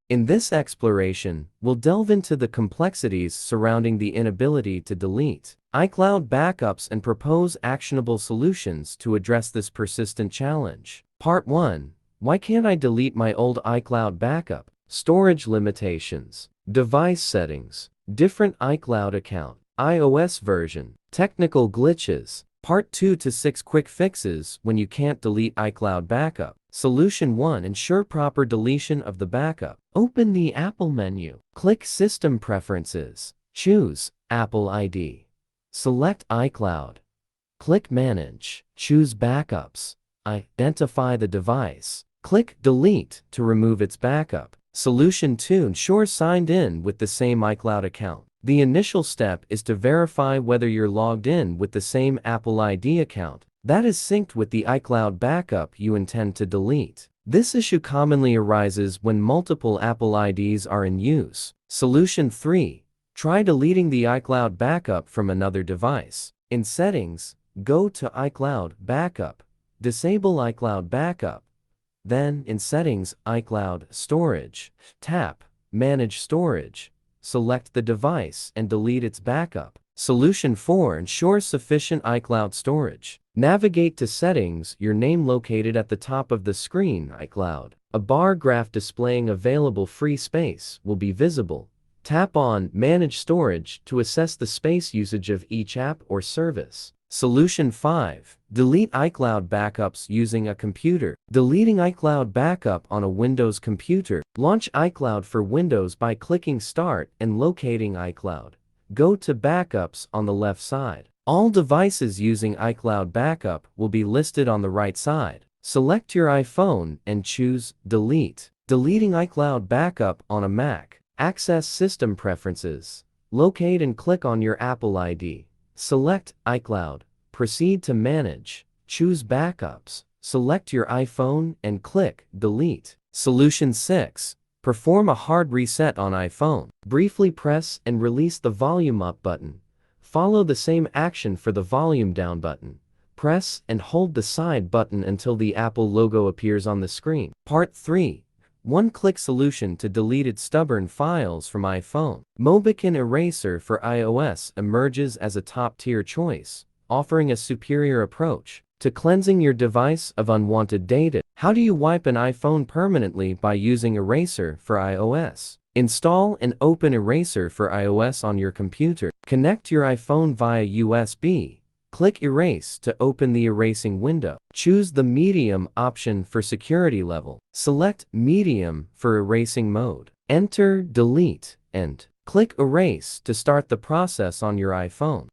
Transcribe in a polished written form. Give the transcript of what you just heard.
In this exploration, we'll delve into the complexities surrounding the inability to delete iCloud backups and propose actionable solutions to address this persistent challenge. Part 1. Why can't I delete my old iCloud backup? Storage limitations, device settings, different iCloud account, iOS version, technical glitches. Part 2 to 6 quick fixes when you can't delete iCloud backup. Solution 1. Ensure proper deletion of the backup. Open the Apple menu. Click System Preferences. Choose Apple ID. Select iCloud. Click Manage. Choose Backups. Identify the device. Click Delete to remove its backup. Solution 2. Ensure signed in with the same iCloud account. The initial step is to verify whether you're logged in with the same Apple ID account that is synced with the iCloud backup you intend to delete. This issue commonly arises when multiple Apple IDs are in use. Solution 3. Try deleting the iCloud backup from another device. In Settings, go to iCloud Backup. Disable iCloud Backup. Then, in Settings, iCloud Storage, tap Manage Storage. Select the device and delete its backup. Solution 4. Ensure sufficient iCloud storage. Navigate to Settings, your name located at the top of the screen, iCloud. A bar graph displaying available free space will be visible. Tap on Manage Storage to assess the space usage of each app or service. Solution 5. Delete iCloud backups using a computer. Deleting iCloud backup on a Windows computer. Launch iCloud for Windows by clicking Start and locating iCloud. Go to Backups on the left side. All devices using iCloud backup will be listed on the right side. Select your iPhone and choose Delete. Deleting iCloud backup on a Mac. Access System Preferences. Locate and click on your Apple ID. Select iCloud. Proceed to Manage. Choose Backups. Select your iPhone and click Delete. Solution 6. Perform a hard reset on iPhone. Briefly press and release the volume up button. Follow the same action for the volume down button. Press and hold the side button until the Apple logo appears on the screen. Part 3. One-click solution to deleted stubborn files from iPhone. Mobican Eraser for iOS emerges as a top-tier choice, offering a superior approach to cleansing your device of unwanted data. How do you wipe an iPhone permanently by using Eraser for iOS? Install and open Eraser for iOS on your computer. Connect your iPhone via USB. Click Erase to open the erasing window. Choose the Medium option for security level. Select Medium for erasing mode. Enter Delete and click Erase to start the process on your iPhone.